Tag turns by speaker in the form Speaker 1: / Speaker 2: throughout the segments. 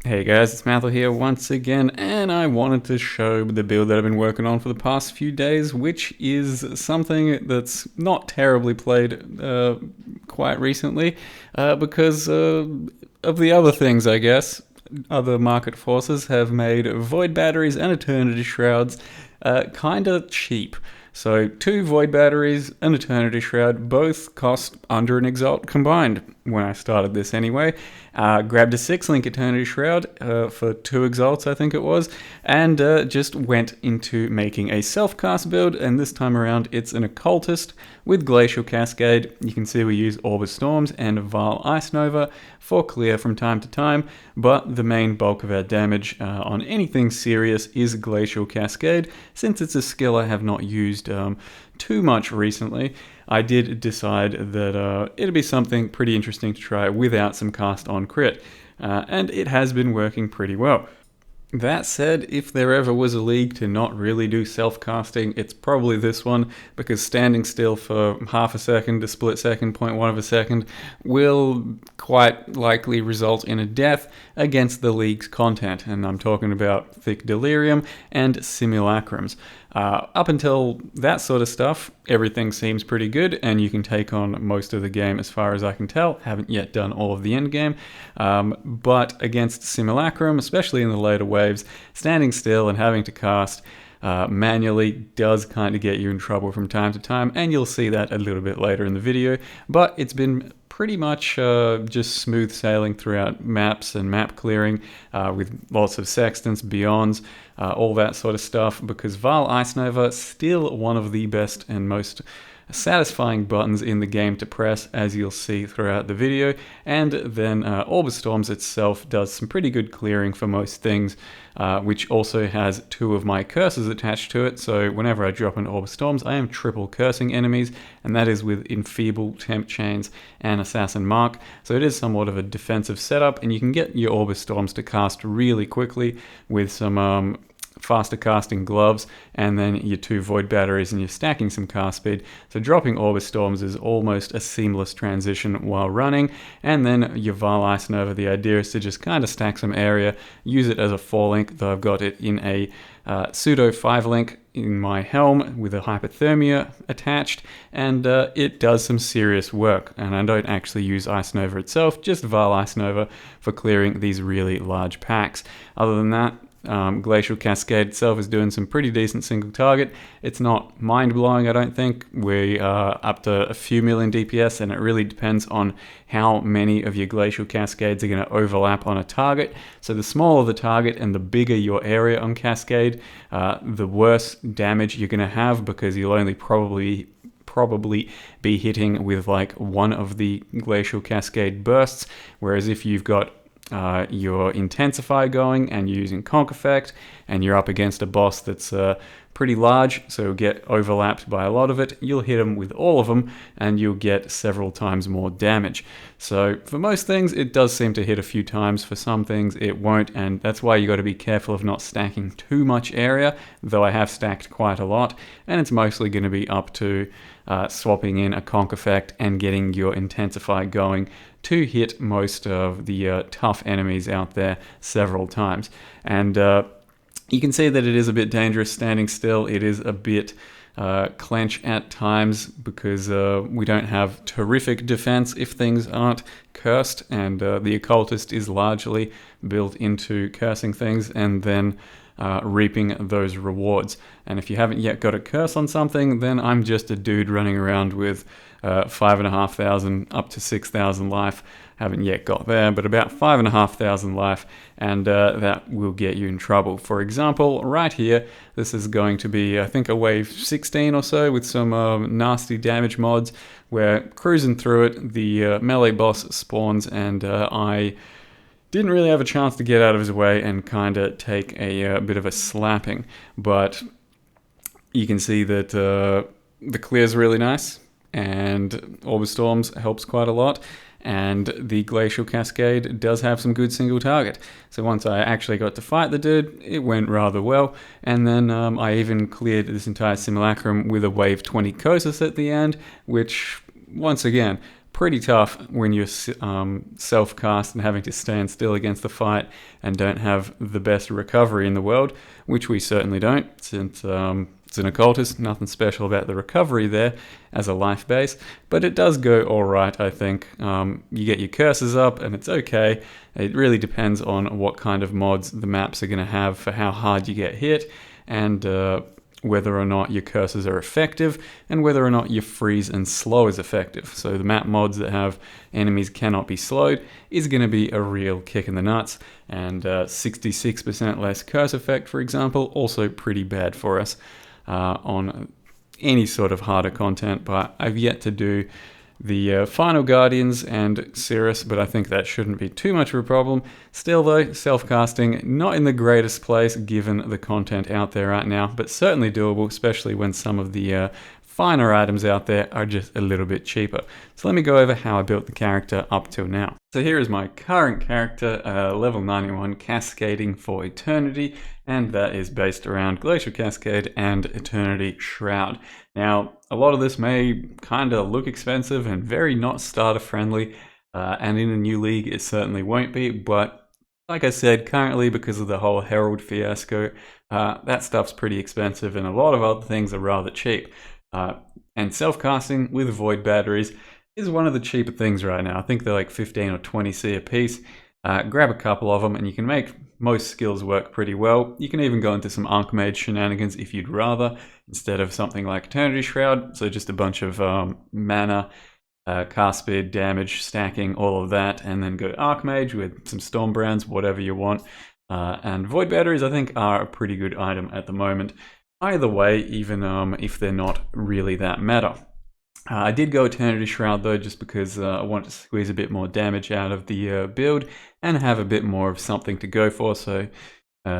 Speaker 1: Hey guys, it's Mathel here once again, and I wanted to show the build that I've been working on for the past few days, which is something that's not terribly played quite recently, because of the other things, I guess. Other market forces have made Void Batteries and Eternity Shrouds kinda cheap. So, two Void Batteries, an Eternity Shroud, both cost under an Exalt combined when I started this anyway. Grabbed a 6-link Eternity Shroud for 2 Exalts, I think it was, and just went into making a self-cast build, and this time around it's an Occultist with Glacial Cascade. You can see we use Orb of Storms and Vile Ice Nova for clear from time to time, but the main bulk of our damage on anything serious is Glacial Cascade, since it's a skill I have not used too much recently. I did decide that it'd be something pretty interesting to try without some cast on crit, and it has been working pretty well. That said, if there ever was a league to not really do self-casting, it's probably this one, because standing still for half a second, a split second, 0.1 of a second, will quite likely result in a death against the league's content, and I'm talking about Thick Delirium and Simulacrums. Up until that sort of stuff, everything seems pretty good, and you can take on most of the game as far as I can tell. Haven't yet done all of the end game, but against Simulacrum, especially in the later waves, standing still and having to cast manually does kind of get you in trouble from time to time, and you'll see that a little bit later in the video, but it's been pretty much just smooth sailing throughout maps and map clearing with lots of sextants, beyonds, all that sort of stuff, because Vile Ice Nova still one of the best and most satisfying buttons in the game to press, as you'll see throughout the video. And then Orb of Storms itself does some pretty good clearing for most things, which also has 2 of my curses attached to it, so whenever I drop an Orb of Storms I am triple cursing enemies, and that is with Enfeeble, Temp Chains, and Assassin Mark, so it is somewhat of a defensive setup, and you can get your Orb of Storms to cast really quickly with some faster casting gloves, and then your 2 Void Batteries, and you're stacking some cast speed. So dropping Orb of Storms is almost a seamless transition while running, and then your Vile Ice Nova, the idea is to just kind of stack some area, use it as a 4-link, though I've got it in a pseudo 5-link in my helm with a hypothermia attached, and it does some serious work. And I don't actually use Ice Nova itself, just Vile Ice Nova for clearing these really large packs. Other than that, Glacial Cascade itself is doing some pretty decent single target. It's not mind-blowing, I don't think. We are up to a few million DPS, and it really depends on how many of your Glacial Cascades are going to overlap on a target. So the smaller the target and the bigger your area on Cascade, the worse damage you're going to have, because you'll only probably be hitting with like one of the Glacial Cascade bursts, whereas if you've got your Intensify going and you're using Conk Effect and you're up against a boss that's pretty large, so get overlapped by a lot of it, you'll hit them with all of them and you'll get several times more damage. So for most things it does seem to hit a few times, for some things it won't, and that's why you got to be careful of not stacking too much area, though I have stacked quite a lot, and it's mostly going to be up to swapping in a Conk Effect and getting your Intensify going to hit most of the tough enemies out there several times. And you can see that it is a bit dangerous standing still. It is a bit clench at times, because we don't have terrific defense if things aren't cursed, and the Occultist is largely built into cursing things and then reaping those rewards. And if you haven't yet got a curse on something, then I'm just a dude running around with 5,500 up to 6,000 life. Haven't yet got there, but about 5,500 life, and that will get you in trouble. For example, right here, this is going to be, I think, a wave 16 or so with some nasty damage mods. We're cruising through it, the melee boss spawns, and I didn't really have a chance to get out of his way and kind of take a bit of a slapping, but you can see that the clear's really nice, and Orb of Storms helps quite a lot, and the Glacial Cascade does have some good single target. So once I actually got to fight the dude, it went rather well, and then I even cleared this entire Simulacrum with a wave 20 Kosis at the end, which, once again, pretty tough when you're self-cast and having to stand still against the fight and don't have the best recovery in the world, which we certainly don't, since it's an occultist. Nothing special about the recovery there as a life base, but it does go alright, I think. You get your curses up and it's okay. It really depends on what kind of mods the maps are going to have for how hard you get hit, and whether or not your curses are effective, and whether or not your freeze and slow is effective. So the map mods that have enemies cannot be slowed is going to be a real kick in the nuts, and 66% less curse effect, for example, also pretty bad for us on any sort of harder content. But I've yet to do the Final Guardians and Cirrus, but I think that shouldn't be too much of a problem. Still though, self-casting, not in the greatest place given the content out there right now, but certainly doable, especially when some of the finer items out there are just a little bit cheaper. So let me go over how I built the character up till now. So here is my current character, level 91, Cascading for Eternity, and that is based around Glacial Cascade and Eternity Shroud. Now, a lot of this may kind of look expensive and very not starter friendly, and in a new league it certainly won't be, but like I said, currently because of the whole Herald fiasco, that stuff's pretty expensive, and a lot of other things are rather cheap. And self-casting with void batteries is one of the cheaper things right now. I think they're like 15 or 20 C a piece. Grab a couple of them and you can make most skills work pretty well. You can even go into some Archmage shenanigans if you'd rather, instead of something like Eternity Shroud. So just a bunch of mana, cast speed, damage, stacking, all of that, and then go Archmage with some Stormbrands, whatever you want. And void batteries, I think, are a pretty good item at the moment. Either way, even if they're not really that meta. I did go Eternity Shroud though, just because I wanted to squeeze a bit more damage out of the build and have a bit more of something to go for, so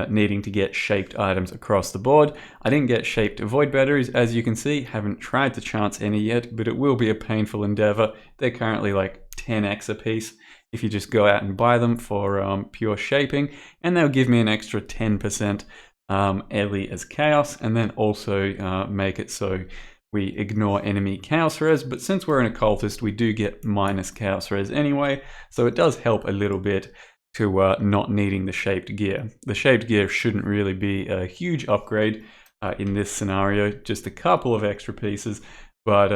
Speaker 1: needing to get shaped items across the board. I didn't get shaped void batteries, as you can see. Haven't tried to chance any yet, but it will be a painful endeavor. They're currently like 10x a piece if you just go out and buy them for pure shaping, and they'll give me an extra 10% Ellie as chaos, and then also make it so we ignore enemy chaos res. But since we're an occultist, we do get minus chaos res anyway, so it does help a little bit to not needing the shaped gear. The shaped gear shouldn't really be a huge upgrade in this scenario, just a couple of extra pieces, but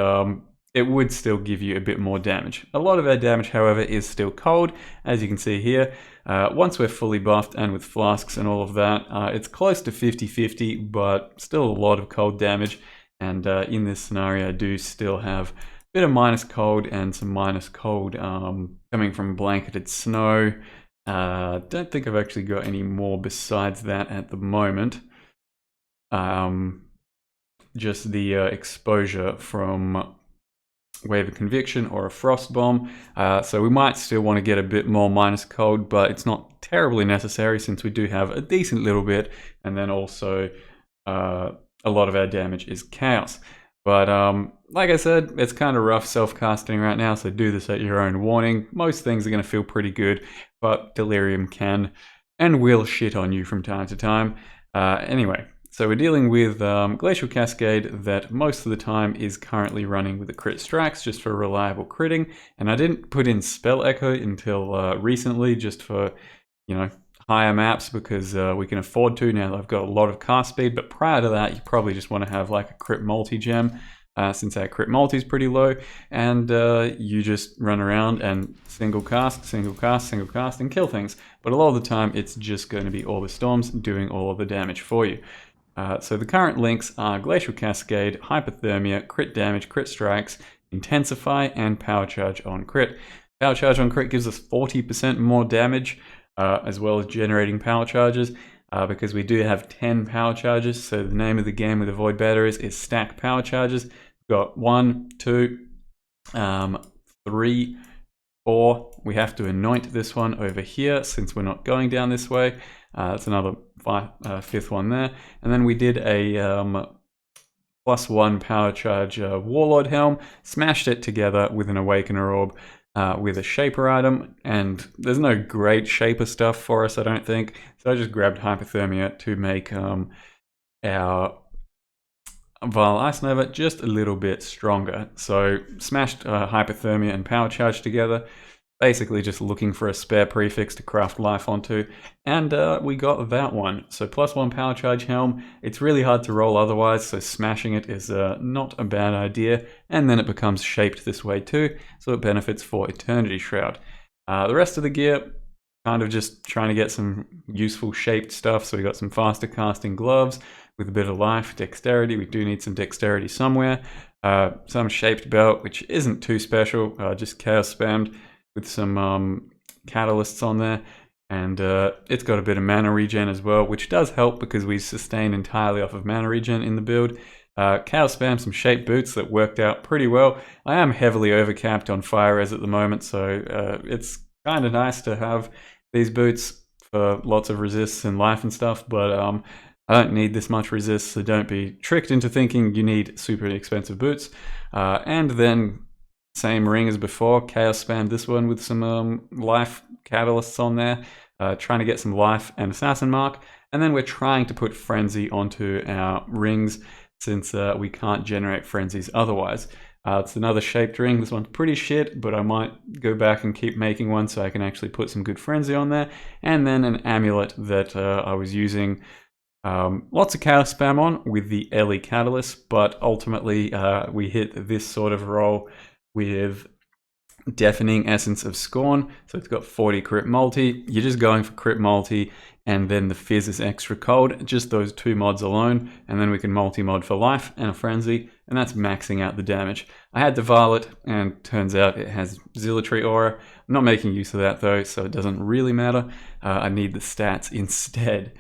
Speaker 1: it would still give you a bit more damage. A lot of our damage, however, is still cold, as you can see here. Once we're fully buffed and with flasks and all of that, it's close to 50-50, but still a lot of cold damage. And in this scenario, I do still have a bit of minus cold and some minus cold coming from blanketed snow. Don't think I've actually got any more besides that at the moment. Just the exposure from Wave of Conviction or a Frost Bomb. So we might still want to get a bit more minus cold, but it's not terribly necessary since we do have a decent little bit, and then also a lot of our damage is chaos. But like I said, it's kind of rough self-casting right now, so do this at your own warning. Most things are going to feel pretty good, but Delirium can and will shit on you from time to time. Anyway, so we're dealing with Glacial Cascade that most of the time is currently running with the crit strikes just for reliable critting, and I didn't put in Spell Echo until recently, just for, you know, higher maps, because we can afford to now that I've got a lot of cast speed. But prior to that, you probably just want to have like a crit multi-gem, since our crit multi is pretty low, and you just run around and single cast, single cast, single cast, and kill things. But a lot of the time, it's just going to be all the storms doing all of the damage for you. So the current links are Glacial Cascade, Hypothermia, crit damage, crit strikes, Intensify, and Power Charge on crit. Power Charge on crit gives us 40% more damage, as well as generating power charges, because we do have 10 power charges. So the name of the game with the void batteries is stack power charges. We've got 1, 2, 3, 4. We have to anoint this one over here since we're not going down this way. That's another fifth one there. And then we did a +1 power charge Warlord Helm, smashed it together with an Awakener Orb, with a Shaper item, and there's no great Shaper stuff for us, I don't think. So I just grabbed Hypothermia to make our Vile Ice Nova just a little bit stronger. So smashed Hypothermia and Power Charge together, basically just looking for a spare prefix to craft life onto, and we got that one. So +1 Power Charge Helm, it's really hard to roll otherwise, so smashing it is not a bad idea, and then it becomes shaped this way too, so it benefits for Eternity Shroud. The rest of the gear, kind of just trying to get some useful shaped stuff, so we got some faster casting gloves, with a bit of life, dexterity. We do need some dexterity somewhere. Some shaped belt, which isn't too special, just chaos spammed with some catalysts on there. And it's got a bit of mana regen as well, which does help because we sustain entirely off of mana regen in the build. Chaos spam some shaped boots that worked out pretty well. I am heavily overcapped on fire res at the moment, so it's kind of nice to have these boots for lots of resists and life and stuff, but I don't need this much resist, so don't be tricked into thinking you need super expensive boots. And then, same ring as before, chaos spam this one with some life catalysts on there, trying to get some life and assassin mark. And then we're trying to put frenzy onto our rings, since we can't generate frenzies otherwise. It's another shaped ring. This one's pretty shit, but I might go back and keep making one so I can actually put some good frenzy on there. And then an amulet that I was using lots of chaos spam on with the Ellie Catalyst, but ultimately we hit this sort of roll with Deafening Essence of Scorn. So it's got 40 crit multi. You're just going for crit multi, and then the Fizz is extra cold, just those two mods alone, and then we can multi-mod for life and a frenzy, and that's maxing out the damage. I had to Violet, and turns out it has Zealotry Aura. I'm not making use of that though, so it doesn't really matter. I need the stats instead.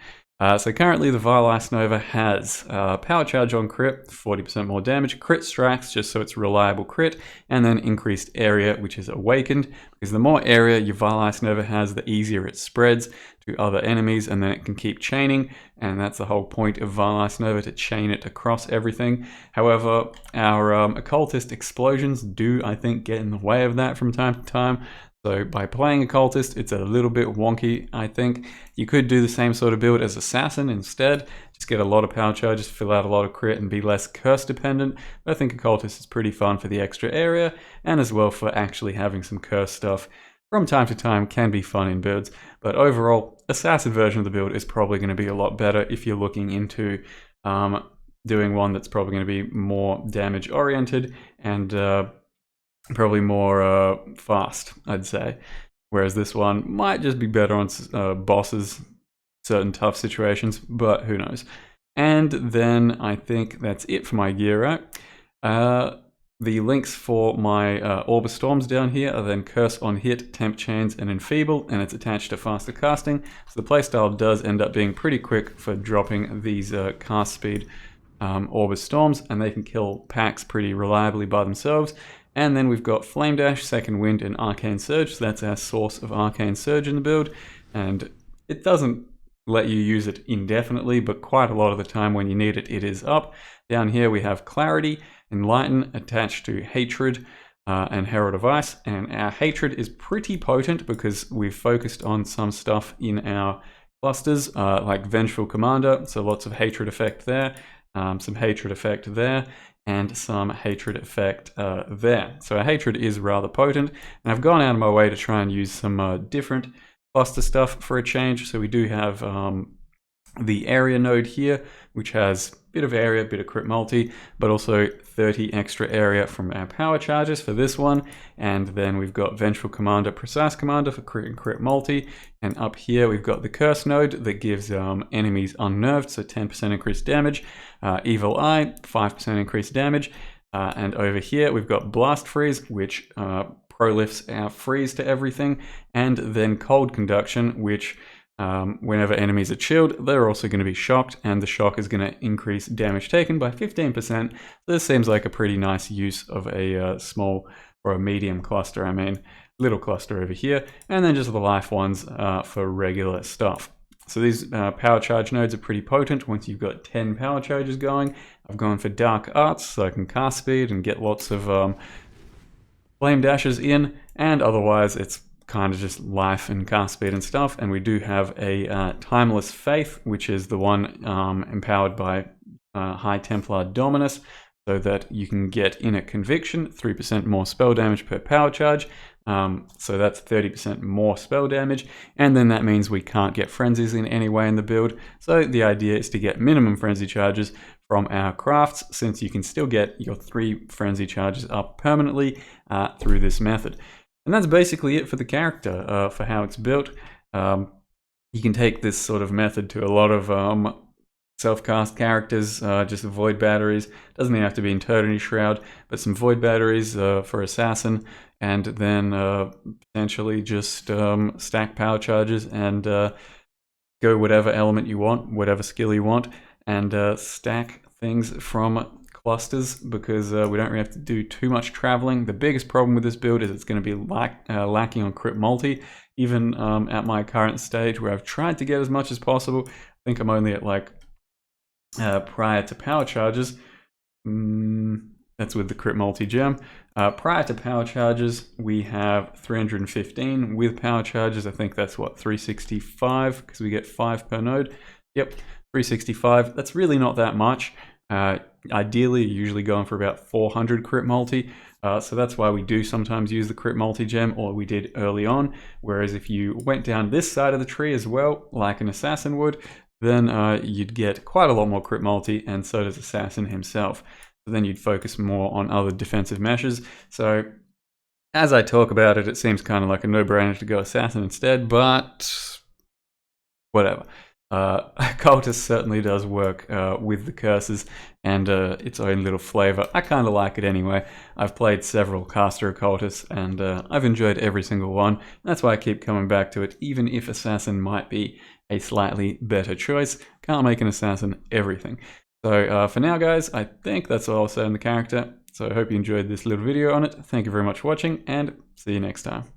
Speaker 1: So currently the Vile Ice Nova has Power Charge on crit, 40% more damage, crit strikes just so it's reliable crit, and then increased area, which is awakened, because the more area your Vile Ice Nova has, the easier it spreads to other enemies, and then it can keep chaining, and that's the whole point of Vile Ice Nova, to chain it across everything. However, our Occultist explosions do, I think, get in the way of that from time to time. So by playing Occultist, it's a little bit wonky, I think. You could do the same sort of build as Assassin instead. Just get a lot of power charges, fill out a lot of crit, and be less curse dependent. But I think Occultist is pretty fun for the extra area, and as well for actually having some curse stuff from time to time can be fun in builds. But overall, Assassin version of the build is probably going to be a lot better if you're looking into doing one that's probably going to be more damage oriented and probably more fast, I'd say. Whereas this one might just be better on bosses, certain tough situations, but who knows. And then I think that's it for my gear, right? The links for my Orb of Storms down here are then Curse on Hit, Temp Chains, and Enfeeble, and it's attached to faster casting. So the playstyle does end up being pretty quick for dropping these cast speed Orb of Storms, and they can kill packs pretty reliably by themselves. And then we've got Flame Dash, Second Wind, and Arcane Surge. So that's our source of Arcane Surge in the build. And it doesn't let you use it indefinitely, but quite a lot of the time when you need it, it is up. Down here we have Clarity, Enlighten attached to Hatred and Herald of Ice. And our Hatred is pretty potent because we've focused on some stuff in our clusters, like Vengeful Commander. So lots of Hatred effect there, some Hatred effect there, and some hatred effect there. So our hatred is rather potent, and I've gone out of my way to try and use some different cluster stuff for a change. So we do have the area node here, which has a bit of area, a bit of crit multi, but also 30 extra area from our power charges for this one. And then we've got Vengeful Commander, Precise Commander for crit and crit multi. And up here we've got the Curse node that gives enemies unnerved, so 10% increased damage. Evil Eye, 5% increased damage. And over here we've got Blast Freeze, which prolifts our freeze to everything. And then Cold Conduction, which whenever enemies are chilled, they're also going to be shocked, and the shock is going to increase damage taken by 15%. This seems like a pretty nice use of a small or a medium cluster, I mean, little cluster over here, and then just the life ones for regular stuff. So these power charge nodes are pretty potent once you've got 10 power charges going. I've gone for Dark Arts so I can cast speed and get lots of flame dashes in, and otherwise it's kind of just life and cast speed and stuff. And we do have a Timeless Faith, which is the one empowered by High Templar Dominus, so that you can get Inner Conviction, 3% more spell damage per power charge. So that's 30% more spell damage, and then that means we can't get frenzies in any way in the build. So the idea is to get minimum frenzy charges from our crafts, since you can still get your 3 frenzy charges up permanently through this method. And that's basically it for the character, for how it's built. You can take this sort of method to a lot of self-cast characters, just void batteries. Doesn't even have to be in Eternity Shroud, but some void batteries for assassin, and then potentially just stack power charges and go whatever element you want, whatever skill you want, and stack things from clusters, because we don't really have to do too much traveling. The biggest problem with this build is it's going to be lacking on crit multi. Even at my current stage, where I've tried to get as much as possible, I think I'm only at like prior to power charges. That's with the crit multi gem. Prior to power charges, we have 315. With power charges, I think that's what, 365, because we get 5 per node. Yep, 365. That's really not that much. Ideally, you're usually going for about 400 crit multi. So that's why we do sometimes use the crit multi gem, or we did early on. Whereas if you went down this side of the tree as well, like an assassin would, then you'd get quite a lot more crit multi, and so does assassin himself. So then you'd focus more on other defensive measures. So as I talk about it, it seems kind of like a no-brainer to go assassin instead, but whatever. Occultist certainly does work with the curses and its own little flavor. I kind of like it anyway. I've played several caster occultists, and I've enjoyed every single one. That's why I keep coming back to it, even if assassin might be a slightly better choice. Can't make an assassin everything. So for now, guys, I think that's all I'll say on the character. So I hope you enjoyed this little video on it. Thank you very much for watching, and see you next time.